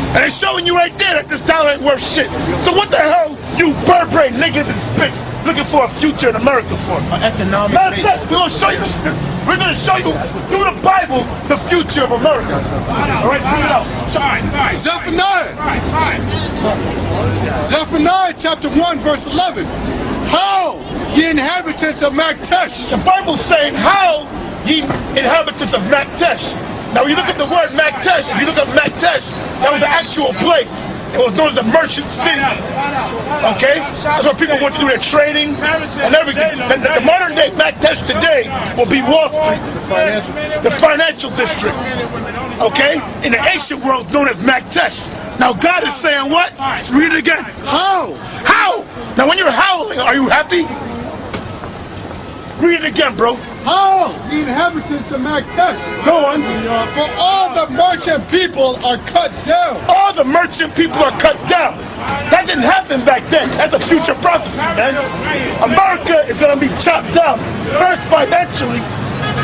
And they're showing you right there that this dollar ain't worth shit. So what the hell you bird-brain niggas and spits looking for a future in America for? Economic. We're gonna show you. We're gonna show you through the Bible the future of America. All right, bring it out. Zephaniah chapter 1 verse 11. How ye inhabitants of Maktesh. The Bible's saying, how ye inhabitants of Maktesh. Now when you look at the word Maktesh, if you look at Maktesh, that was the actual place. It was known as the merchant city. Okay? That's where people went to do their trading and everything. And the modern day Maktesh today will be Wall Street, the financial district. Okay? In the ancient world, known as Maktesh. Now God is saying what? Let's read it again. How? How? Now when you're howling, are you happy? Read it again, bro. How ye inhabitants of Maktesh. Go on. For all the merchant people are cut down. All the merchant people are cut down. That didn't happen back then. That's a future prophecy, man. America is going to be chopped down. First financially.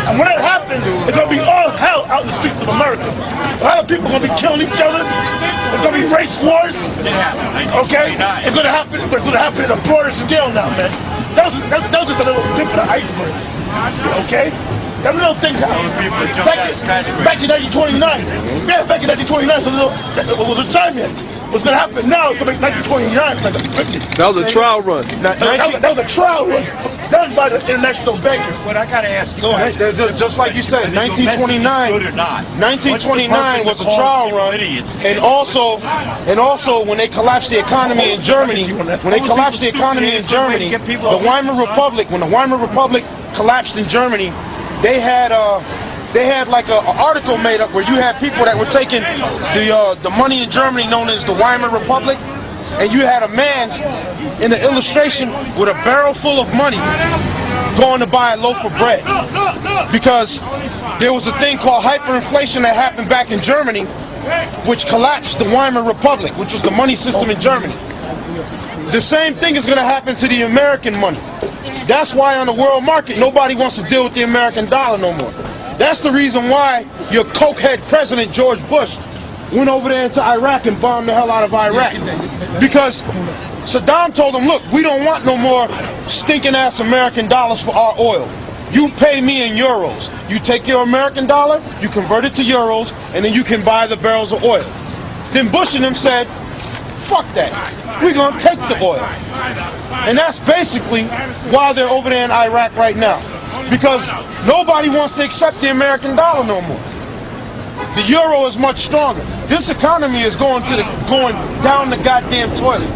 And when that happens, it's going to be all hell out in the streets of America. A lot of people are going to be killing each other. There's going to be race wars. Okay? It's going to happen, but it's going to happen at a broader scale now, man. That was just a little tip of the iceberg. Okay? Them little things happen. Back in 1929. Yeah, back in 1929 was a time yet. What's going to happen now is going to be 1929. That was a trial run. That was a trial run done by the international bankers. What I got to ask you, just like you said, 1929 was a trial run, and also when they collapsed the economy in Germany, the Weimar Republic, when the Weimar Republic collapsed in Germany, they had like an article made up where you had people that were taking the money in Germany known as the Weimar Republic, and you had a man in the illustration with a barrel full of money going to buy a loaf of bread, because there was a thing called hyperinflation that happened back in Germany, which collapsed the Weimar Republic, which was the money system in Germany. The same thing is going to happen to the American money. That's why on the world market nobody wants to deal with the American dollar no more. That's the reason why your cokehead president George Bush went over there into Iraq and bombed the hell out of Iraq, because Saddam told him, look, we don't want no more stinking ass American dollars for our oil. You pay me in euros. You take your American dollar, you convert it to euros, and then you can buy the barrels of oil. Then Bush and them said, fuck that. We're going to take the oil. And that's basically why they're over there in Iraq right now, because nobody wants to accept the American dollar no more. The euro is much stronger. This economy is going down the goddamn toilet.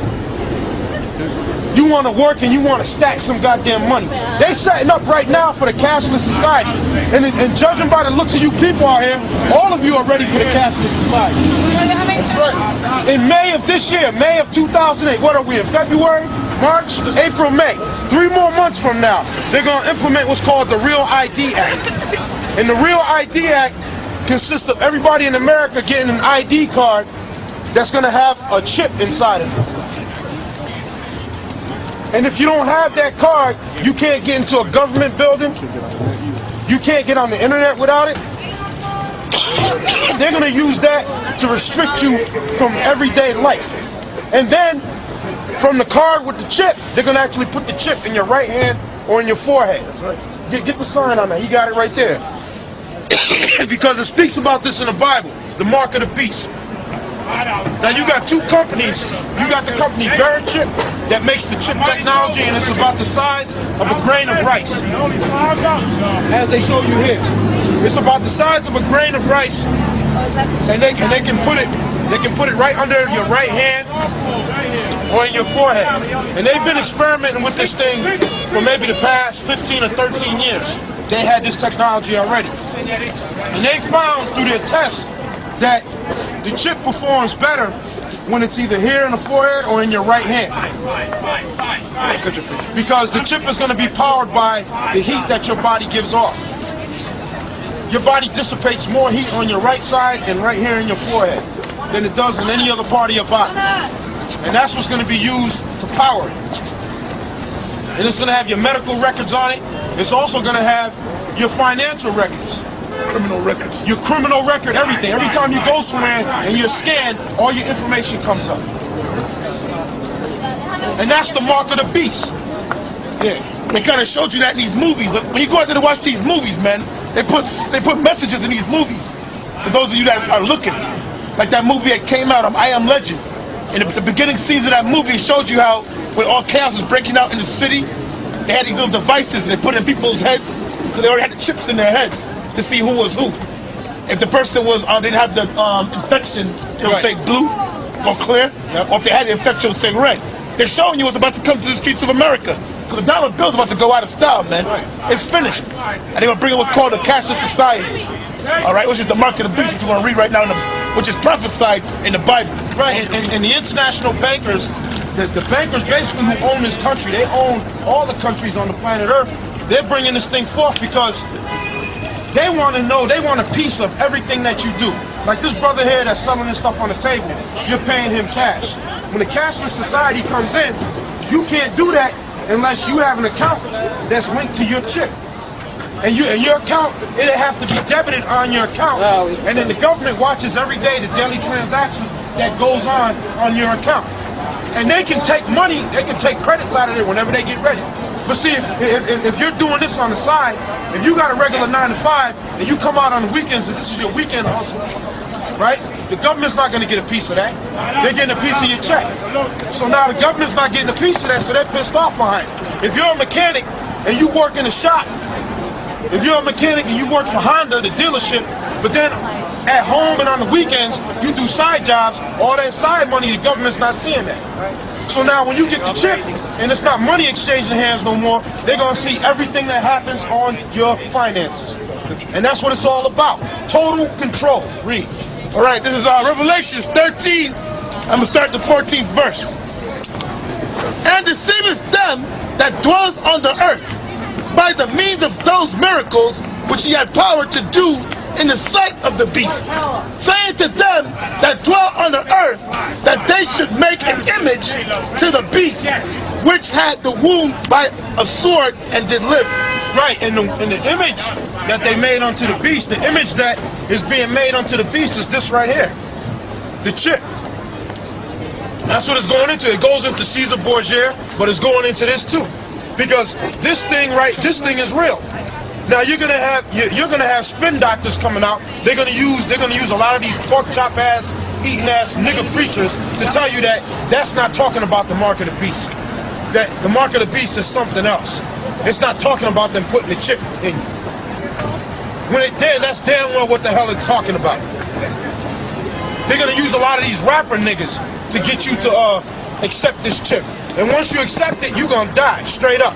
You want to work and you want to stack some goddamn money. They setting up right now for the cashless society. And judging by the looks of you people out here, all of you are ready for the cashless society. That's right. In May of this year, May of 2008, what are we in, February, March, April, May? 3 more months from now, they're going to implement what's called the Real ID Act. And the Real ID Act consists of everybody in America getting an ID card that's going to have a chip inside of it. And if you don't have that card, you can't get into a government building. You can't get on the internet without it. They're going to use that to restrict you from everyday life. And then, from the card with the chip, they're going to actually put the chip in your right hand or in your forehead. Get the sign on that. You got it right there. Because it speaks about this in the Bible, the mark of the beast. Now you got two companies. You got the company Verichip that makes the chip technology, and it's about the size of a grain of rice. As they show you here, it's about the size of a grain of rice, and they can put it right under your right hand or in your forehead. And they've been experimenting with this thing for maybe the past 15 or 13 years. They had this technology already, and they found through their tests that the chip performs better when it's either here in the forehead or in your right hand. Because the chip is going to be powered by the heat that your body gives off. Your body dissipates more heat on your right side and right here in your forehead than it does in any other part of your body. And that's what's going to be used to power it. And it's going to have your medical records on it. It's also going to have your financial records. criminal records. Your criminal record, everything. Every time you go somewhere and you're scanned, all your information comes up. And that's the mark of the beast. Yeah. They kind of showed you that in these movies. But when you go out there to watch these movies, man, they put messages in these movies. For those of you that are looking. Like that movie that came out, I Am Legend. In the beginning scenes of that movie, it showed you how when all chaos was breaking out in the city, they had these little devices and they put it in people's heads because they already had the chips in their heads to see who was who. If the person was didn't have the infection, it would say blue or clear. Or if they had the infection, it would say red. They're showing you what's about to come to the streets of America. Because the dollar bill's about to go out of style, man. It's finished. And they're going to bring in what's called a cashless society. All right, which is the mark of the beast, which we're going to read right now, which is prophesied in the Bible. Right, and the international bankers, the bankers basically who own this country, they own all the countries on the planet Earth. They're bringing this thing forth because they want to know, they want a piece of everything that you do. Like this brother here that's selling this stuff on the table, you're paying him cash. When the cashless society comes in, you can't do that unless you have an account that's linked to your chip. And your account, it'll have to be debited on your account. And then the government watches every day the daily transactions that goes on your account. And they can take money, they can take credits out of there whenever they get ready. But see, if you're doing this on the side, if you got a regular 9 to 5, and you come out on the weekends and this is your weekend hustle, right? The government's not going to get a piece of that. They're getting a piece of your check. So now the government's not getting a piece of that, so they're pissed off behind it. If you're a mechanic and you work in a shop, if you're a mechanic and you work for Honda, the dealership, but then at home and on the weekends, you do side jobs, all that side money, the government's not seeing that. So now when you get the chip, and it's not money exchanging hands no more, they're going to see everything that happens on your finances. And that's what it's all about. Total control. Read. All right, this is Revelation 13. I'm going to start the 14th verse. And deceiveth them that dwelleth on the earth, by the means of those miracles which he had power to do in the sight of the beast, saying to them that dwell on the earth that they should make an image to the beast, which had the wound by a sword and did live. Right, and the image that they made unto the beast, the image that is being made unto the beast is this right here, the chip. That's what it's going into. It goes into Caesar Borgia, but it's going into this too. Because this thing is real. Now you're gonna have spin doctors coming out. They're gonna use a lot of these pork chop ass, eating ass nigga preachers to tell you that that's not talking about the mark of the beast. That the mark of the beast is something else. It's not talking about them putting the chip in you. When it did, that's damn well what the hell it's talking about. They're gonna use a lot of these rapper niggas to get you to accept this chip. And once you accept it, you're gonna die, straight up.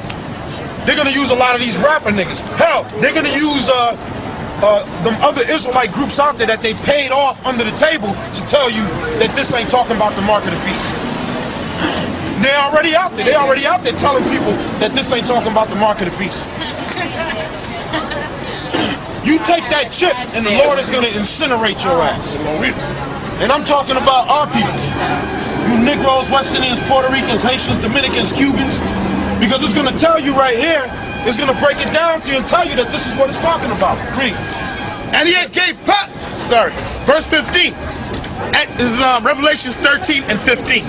They're gonna use a lot of these rapper niggas. Hell, they're gonna use them other Israelite groups out there that they paid off under the table to tell you that this ain't talking about the mark of the beast. They're already out there. They're already out there telling people that this ain't talking about the mark of the beast. You take that chip and the Lord is gonna incinerate your ass. And I'm talking about our people. You Negroes, West Indians, Puerto Ricans, Haitians, Dominicans, Cubans, because it's going to tell you right here, it's going to break it down to you and tell you that this is what it's talking about. Read. And he had gave verse 15. And this is Revelation 13 and 15.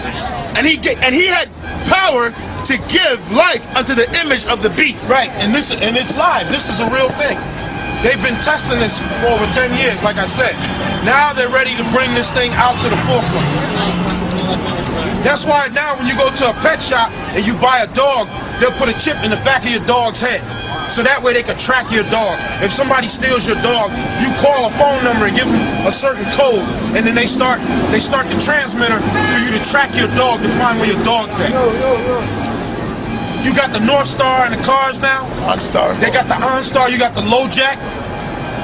And he had power to give life unto the image of the beast. Right, and it's live. This is a real thing. They've been testing this for over 10 years, like I said. Now they're ready to bring this thing out to the forefront. That's why now when you go to a pet shop and you buy a dog, they'll put a chip in the back of your dog's head. So that way they can track your dog. If somebody steals your dog, you call a phone number and give them a certain code, and then they start the transmitter for you to track your dog to find where your dog's at. You got the North Star in the cars now. OnStar. They got the OnStar. You got the Low Jack.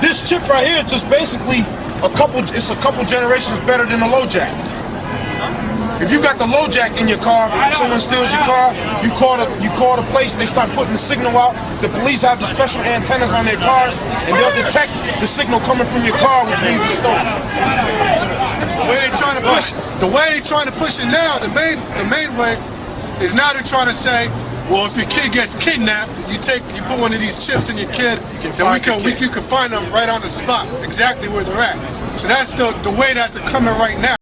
This chip right here is just basically a couple generations better than the Low Jack. If you got the Low Jack in your car, someone steals your car, you call the place, they start putting the signal out. The police have the special antennas on their cars, and they'll detect the signal coming from your car, which means it's stolen. The way they're trying to push it now, the main way is now they're trying to say Well, if your kid gets kidnapped, you put one of these chips in your kid, and you can find them right on the spot, exactly where they're at. So that's the way that they're coming right now.